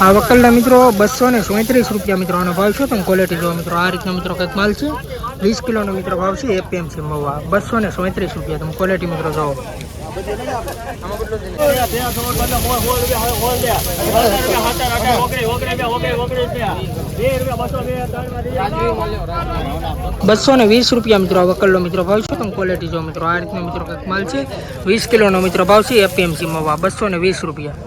આ વકલના મિત્રો 237 રૂપિયા મિત્રો આનો ભાવ છે. તમે ક્વોલિટી જો મિત્રો આ રીતનો મિત્રો કંઈક માલ છે. 20 કિલોનો મિત્રો ભાવ છે. એપીએમસી મવા 237 રૂપિયા. તમે ક્વોલિટી મિત્રો જોવો. ₹220 મિત્રો આ વકલનો મિત્રો ભાવ છે. તમે ક્વોલિટી જો મિત્રો આ રીતનો મિત્રો કંઈક માલ છે. 20 કિલોનો મિત્રો ભાવ છે. એપીએમસી મવા 220 રૂપિયા.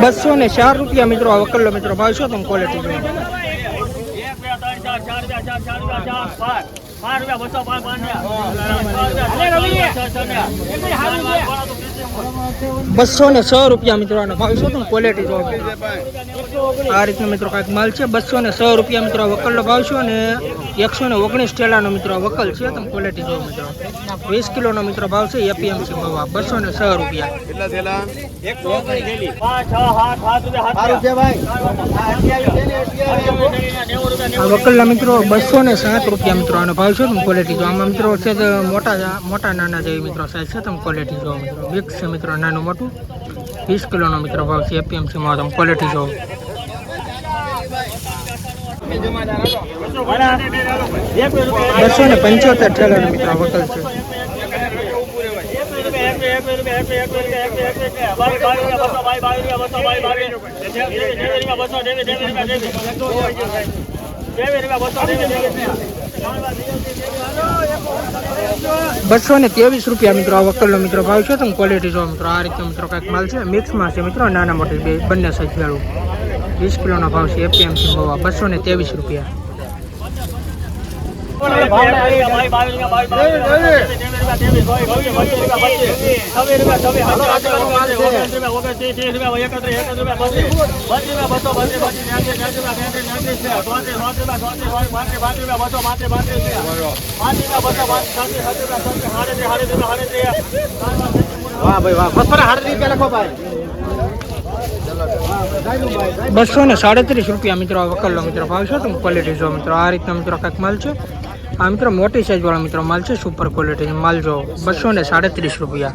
₹204 મિત્રો આ વકલનો મિત્રો ભાવ છે. તમે ક્વોલિટી જો. ₹206 મિત્રો આનો ભાવ છે. તમે ક્વોલિટી જો આ રીતનો મિત્રો કાંઈક માલ છે. ₹206 મિત્રો વકલનો ભાવ છે. અને 119 ટેલાનો મિત્રો વકલ છે. તમે ક્વોલિટી જો મિત્રો 20 કિલોનો મિત્રો ભાવ છે. એપીએમસી મવા ₹206. આ વકલના મિત્રો ₹207 મિત્રો આનો ભાવ છે. તમે ક્વોલિટી જો. આમાં મિત્રો છે મોટા નાના જેવી મિત્રો સાઈઝ છે. તમે ક્વોલિટી જો મિત્રો મિક્સ છે મિત્રો નાનું મોટું. 20 કિલોનો મિત્રો ભાવ છે. એપીએમસી માં તમે ક્વોલિટી જો. ₹275 ઠેલાનો મિત્રો વકલ છે. ₹223 મિત્રો આ વકલનો મિત્રો ભાવ છે. તમે ક્વોલિટી જો મિત્રો આ રીતનો મિત્રો કાંઈક માલ છે. મિક્સમાં છે મિત્રો નાના મોટી બંને સાઈઝ ભેળું. 20 કિલોનો ભાવ છે. એપીએમસી મવા ₹223. ₹237 મિત્રો આ વકલનો મિત્રો ભાવ છે. તમે ક્વોલિટી જો મિત્રો આ રીતનો મિત્રો કાંઈક માલ છે. આ મિત્રો મોટી સાઈઝ વાળો મિત્રો માલ છે. સુપર ક્વોલિટી માલ જો ₹237.